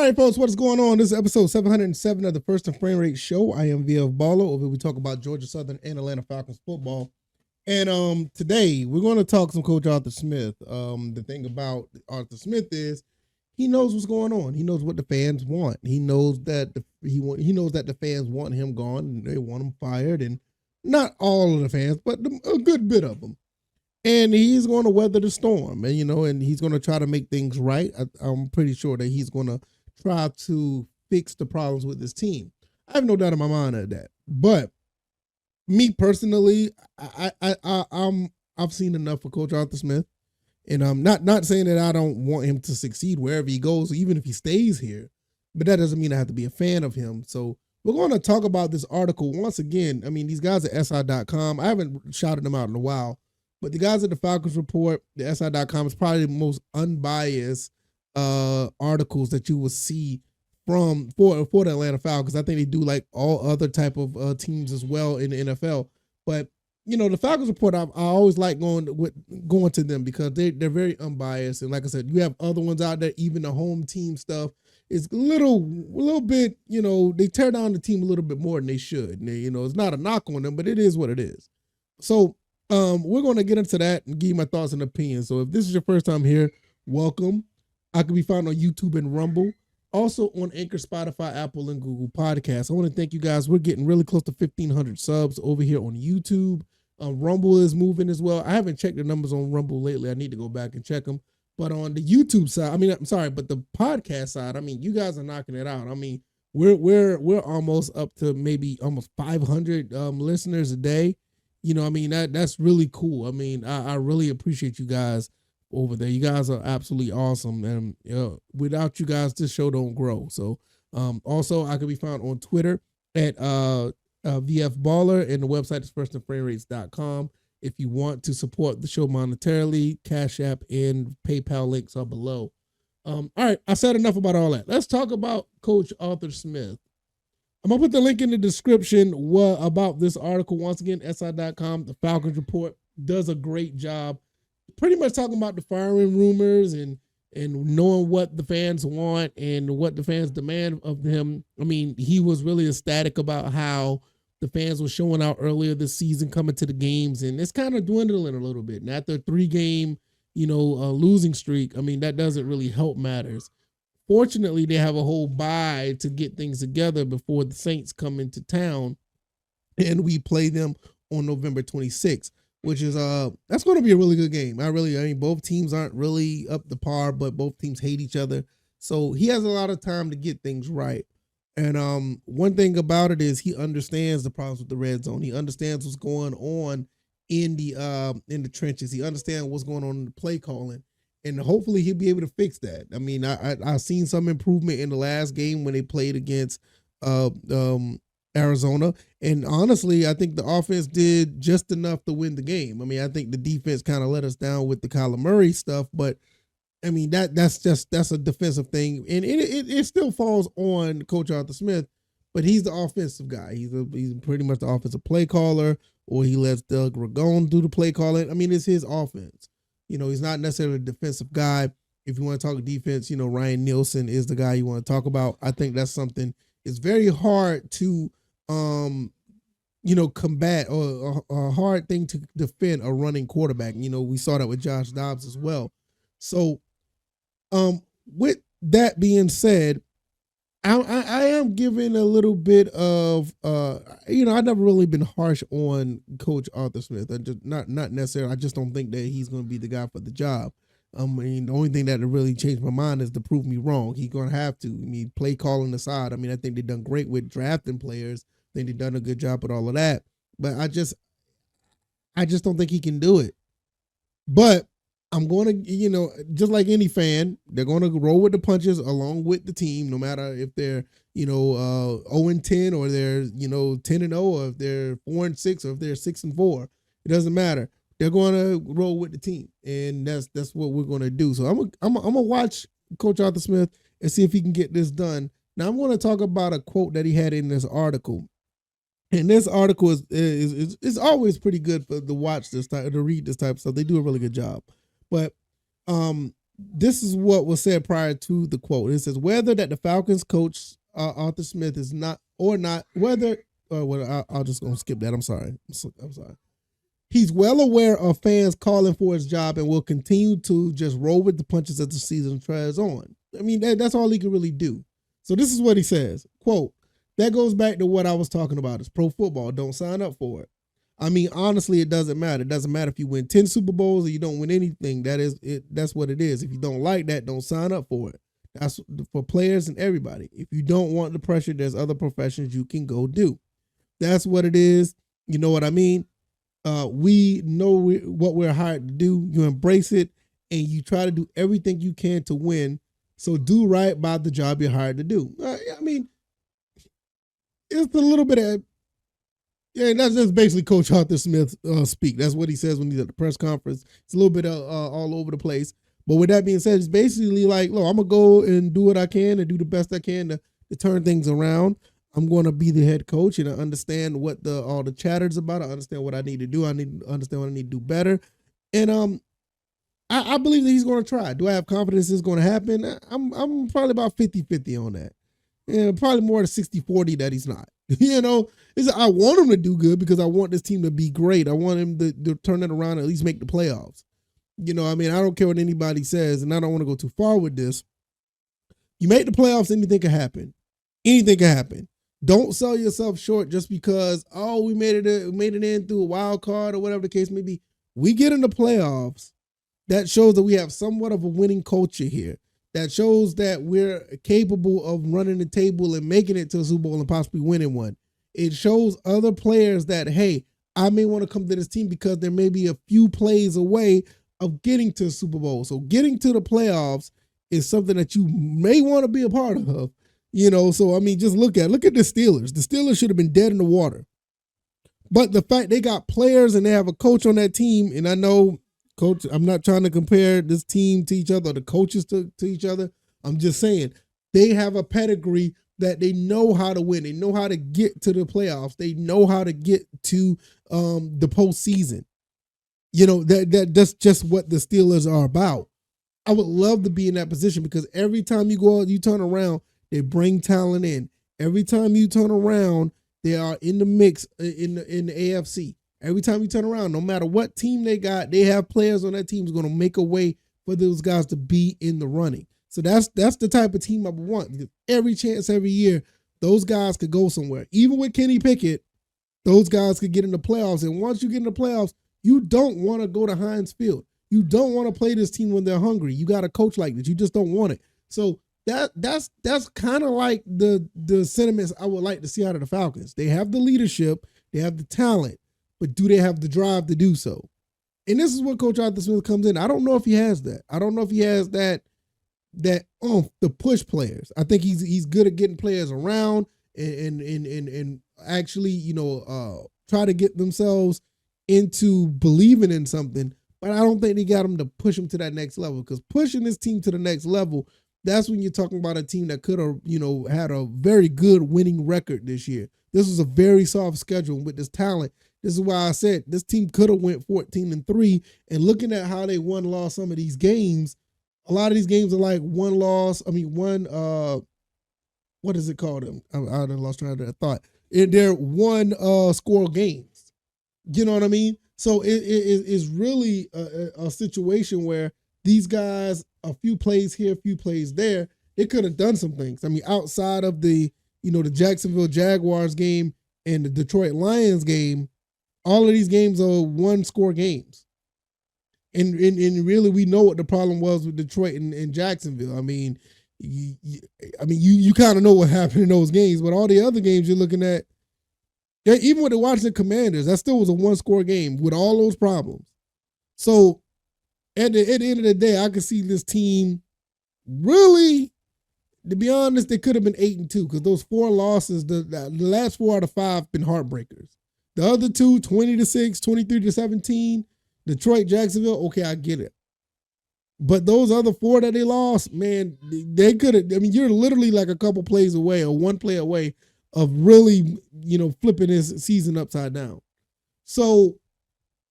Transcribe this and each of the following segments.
right, folks, what is going on? This is episode 707 of the First and Frame Rate Show. I am VF Baller. Over we talk about Georgia Southern and Atlanta Falcons football. And today we're going to talk some Coach Arthur Smith. The thing about Arthur Smith is he knows what's going on. He knows what the fans want. He knows that he knows that the fans want him gone and they want him fired, and not all of the fans, but a good bit of them. And he's going to weather the storm, and he's going to try to make things right. I'm pretty sure that he's going to try to fix the problems with this team. I have no doubt in my mind of that. But me personally, I've seen enough of Coach Arthur Smith, and I'm not saying that I don't want him to succeed wherever he goes, even if he stays here. But that doesn't mean I have to be a fan of him. So we're going to talk about this article once again. I mean, these guys at SI.com, I haven't shouted them out in a while, but the guys at the Falcons Report, the SI.com, is probably the most unbiased articles that you will see for the Atlanta Falcons. I think they do like all other type of teams as well in the NFL. But the Falcons Report, I always like going to them because they're very unbiased. And like I said, you have other ones out there. Even the home team stuff is a little bit. They tear down the team a little bit more than they should. And it's not a knock on them, but it is what it is. So we're going to get into that and give you my thoughts and opinions. So if this is your first time here, welcome. I can be found on YouTube and Rumble. Also on Anchor, Spotify, Apple, and Google Podcasts. I want to thank you guys. We're getting really close to 1,500 subs over here on YouTube. Rumble is moving as well. I haven't checked the numbers on Rumble lately. I need to go back and check them. But on the YouTube side, but the podcast side, you guys are knocking it out. We're almost up to maybe almost 500 listeners a day. That's really cool. I really appreciate you guys over there. You guys are absolutely awesome, and without you guys, this show don't grow. So, also I can be found on Twitter at VF Baller, and the website is firstandframerates.com. If you want to support the show monetarily, CashApp and PayPal links are below. All right, I said enough about all that. Let's talk about Coach Arthur Smith. I'm going to put the link in the description about this article. Once again, SI.com, the Falcons Report does a great job pretty much talking about the firing rumors and knowing what the fans want and what the fans demand of him. He was really ecstatic about how the fans were showing out earlier this season, coming to the games, and it's kind of dwindling a little bit. And after a 3-game, losing streak, that doesn't really help matters. Fortunately, they have a whole bye to get things together before the Saints come into town, and we play them on November 26th, which is that's going to be a really good game. Both teams aren't really up to par, but both teams hate each other, so he has a lot of time to get things right. And one thing about it is he understands the problems with the red zone. He understands what's going on in the trenches. He understands what's going on in the play calling. And hopefully he'll be able to fix that. I've seen some improvement in the last game when they played against Arizona. And honestly, I think the offense did just enough to win the game. I think the defense kind of let us down with the Kyler Murray stuff, but that's a defensive thing. And it still falls on Coach Arthur Smith, but he's the offensive guy. He's pretty much the offensive play caller, or he lets Doug Ragone do the play calling. It's his offense. He's not necessarily a defensive guy. If you want to talk defense, Ryan Nielsen is the guy you want to talk about. I think that's something it's very hard to, combat, or a hard thing to defend a running quarterback. We saw that with Josh Dobbs as well. So, with that being said, I am giving a little bit of, I've never really been harsh on Coach Arthur Smith. I just not necessarily. I just don't think that he's going to be the guy for the job. The only thing that really changed my mind is to prove me wrong. He's going to have to. Play calling aside, I think they've done great with drafting players. I think they've done a good job with all of that. But I just don't think he can do it. But I'm going to, just like any fan, they're going to roll with the punches along with the team, no matter if they're, 0-10 or they're, 10-0, or if they're 4-6 or if they're 6-4. It doesn't matter. They're going to roll with the team, and that's what we're going to do. So I'm gonna watch Coach Arthur Smith and see if he can get this done. Now I'm going to talk about a quote that he had in this article. And this article is always pretty good to watch this type, to read this type of stuff. They do a really good job. But this is what was said prior to the quote. It says, whether that the Falcons coach Arthur Smith is not or not, whether, I'll just gonna skip that. I'm sorry. I'm sorry. He's well aware of fans calling for his job and will continue to just roll with the punches as the season treads on. I mean, that's all he can really do. So this is what he says, quote, that goes back to what I was talking about. It's pro football. Don't sign up for it. I mean, honestly, it doesn't matter. It doesn't matter if you win 10 Super Bowls or you don't win anything. That is it. That's what it is. If you don't like that, don't sign up for it. That's for players and everybody. If you don't want the pressure, there's other professions you can go do. That's what it is. You know what I mean? We know what we're hired to do. You embrace it and you try to do everything you can to win. So do right by the job you're hired to do. I mean, it's a little bit of, yeah, that's basically Coach Arthur Smith speak. That's what he says when he's at the press conference. It's a little bit all over the place. But with that being said, it's basically like, look, I'm going to go and do what I can and do the best I can to turn things around. I'm going to be the head coach and I understand what all the chatter's about. I understand what I need to do. I need to understand what I need to do better. And I believe that he's going to try. Do I have confidence it's going to happen? I'm probably about 50-50 on that. And probably more than 60-40 that he's not. You know, I want him to do good because I want this team to be great. I want him to turn it around and at least make the playoffs. You know, I mean, I don't care what anybody says, and I don't want to go too far with this. You make the playoffs, anything can happen. Anything can happen. Don't sell yourself short just because, we made it in through a wild card or whatever the case may be. We get in the playoffs. That shows that we have somewhat of a winning culture here. That shows that we're capable of running the table and making it to a Super Bowl and possibly winning one. It shows other players that, hey, I may want to come to this team because there may be a few plays away of getting to the Super Bowl. So getting to the playoffs is something that you may want to be a part of. You know, so I mean, just look at the Steelers. The Steelers should have been dead in the water. But the fact they got players and they have a coach on that team, and I know, Coach, I'm not trying to compare this team to each other, or the coaches to each other. I'm just saying they have a pedigree that they know how to win. They know how to get to the playoffs. They know how to get to the postseason. You know, that's just what the Steelers are about. I would love to be in that position because every time you go out, you turn around, they bring talent in. Every time you turn around, they are in the mix in the AFC. Every time you turn around, no matter what team they got, they have players on that team who's going to make a way for those guys to be in the running. So that's the type of team I want. Every chance, every year, those guys could go somewhere. Even with Kenny Pickett, those guys could get in the playoffs. And once you get in the playoffs, you don't want to go to Heinz Field. You don't want to play this team when they're hungry. You got a coach like this. You just don't want it. So that's kind of like the sentiments I would like to see out of the Falcons. They have the leadership, they have the talent, but do they have the drive to do so? And this is what Coach Arthur Smith comes in. I don't know if he has that. I don't know if he has that to push players. I think he's good at getting players around and actually, you know, try to get themselves into believing in something. But I don't think they got him to push him to that next level, because pushing this team to the next level, that's when you're talking about a team that could have, you know, had a very good winning record this year. This was a very soft schedule with this talent. This is why I said this team could have went 14-3. And looking at how they lost some of these games, a lot of these games are like one, what is it called? I lost track of thought. They're one score games. You know what I mean? So it's really a situation where these guys, a few plays here, a few plays there, they could have done some things. I mean, outside of the Jacksonville Jaguars game and the Detroit Lions game, all of these games are one score games. And really, we know what the problem was with Detroit and Jacksonville. I mean, you kind of know what happened in those games, but all the other games you're looking at, even with the Washington Commanders, that still was a one-score game with all those problems. So at the end of the day, I could see this team really, to be honest, they could have been 8-2, because those 4 losses, the last 4 out of 5 been heartbreakers. The other 2, 20-6, 23-17, Detroit, Jacksonville, okay, I get it. But those other 4 that they lost, man, they could have, I mean, you're literally like a couple plays away or one play away of really, flipping his season upside down. So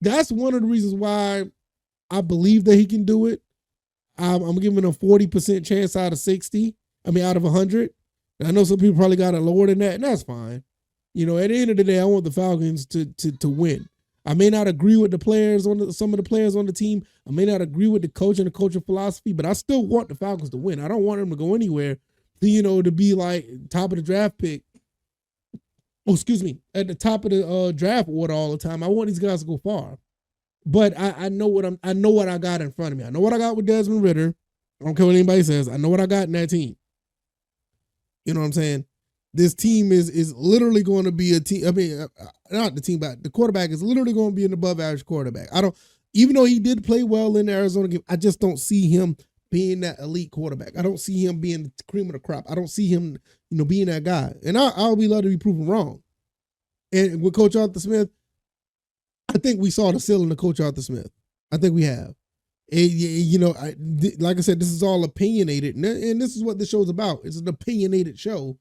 that's one of the reasons why I believe that he can do it. I'm giving a 40% chance out of 60. I mean, out of 100. And I know some people probably got it lower than that, and that's fine. You know, at the end of the day, I want the Falcons to win. I may not agree with the players some of the players on the team. I may not agree with the coach and the coaching philosophy, but I still want the Falcons to win. I don't want them to go anywhere, to be like top of the draft pick. Oh, excuse me, at the top of the draft order all the time. I want these guys to go far. But I know what I got in front of me. I know what I got with Desmond Ridder. I don't care what anybody says. I know what I got in that team. You know what I'm saying? This team is literally going to be a team. I mean, not the team, but the quarterback is literally going to be an above average quarterback. Even though he did play well in the Arizona game, I just don't see him being that elite quarterback. I don't see him being the cream of the crop. I don't see him, being that guy. And I'll be glad to be proven wrong. And with Coach Arthur Smith, I think we saw the ceiling of Coach Arthur Smith. I think we have. And, like I said, this is all opinionated. And this is what this show's about. It's an opinionated show.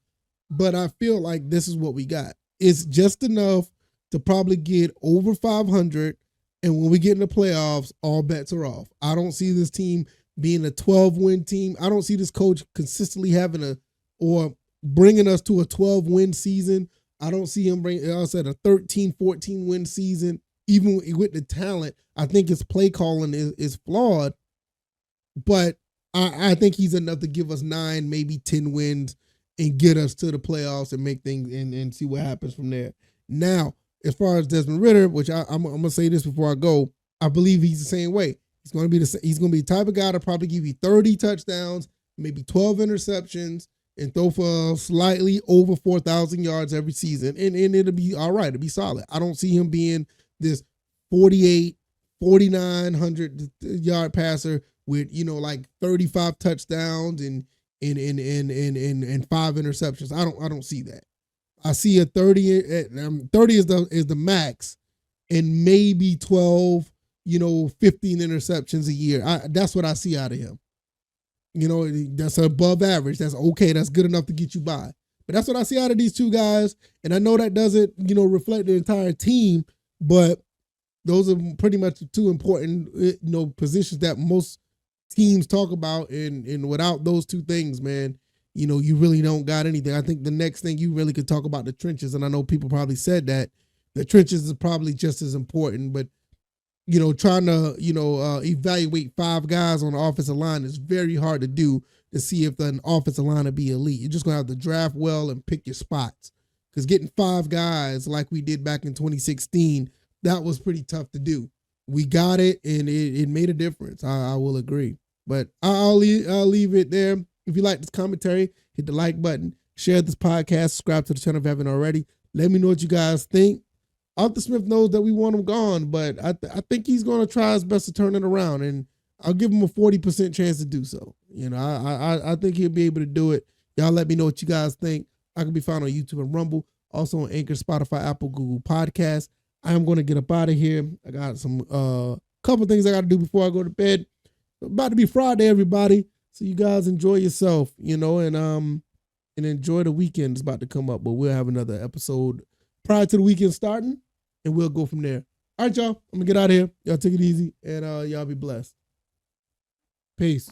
But I feel like this is what we got. It's just enough to probably get over 500. And when we get in the playoffs, all bets are off. I don't see this team being a 12-win team. I don't see this coach consistently or bringing us to a 12-win season. I don't see him bringing, I said, a 13, 14-win season. Even with the talent, I think his play calling is flawed. But I think he's enough to give us 9, maybe 10 wins and get us to the playoffs and make things and see what happens from there. Now, as far as Desmond Ridder, which I'm gonna say this before I go, I believe he's the same way. He's gonna be the type of guy to probably give you 30 touchdowns, maybe 12 interceptions, and throw for slightly over 4,000 yards every season, and it'll be all right. It'll be solid. I don't see him being this 48, 4,900 yard passer with like 35 touchdowns and 5 interceptions. I don't see that. I see a 30. 30 is the max, and maybe 12, 15 interceptions a year. That's what I see out of him. That's above average. That's okay. That's good enough to get you by. But that's what I see out of these two guys. And I know that doesn't, reflect the entire team, but those are pretty much the two important, positions that most teams talk about. And without those two things, man, you really don't got anything. I think the next thing you really could talk about the trenches. And I know people probably said that the trenches is probably just as important, but trying to, evaluate 5 guys on the offensive line is very hard to do to see if an offensive line will be elite. You're just going to have to draft well and pick your spots. Because getting 5 guys like we did back in 2016, that was pretty tough to do. We got it, and it made a difference. I will agree. But I'll leave it there. If you like this commentary, hit the like button, share this podcast, subscribe to the channel if you haven't already. Let me know what you guys think. Arthur Smith knows that we want him gone, but I think he's going to try his best to turn it around, and I'll give him a 40% chance to do so. I think he'll be able to do it. Y'all let me know what you guys think. I can be found on YouTube and Rumble, also on Anchor, Spotify, Apple, Google Podcasts. I am going to get up out of here. I got some couple things I got to do before I go to bed. It's about to be Friday, everybody. So you guys enjoy yourself, and enjoy the weekend. It's about to come up, but we'll have another episode prior to the weekend starting, and we'll go from there. All right, y'all. I'm going to get out of here. Y'all take it easy, and y'all be blessed. Peace.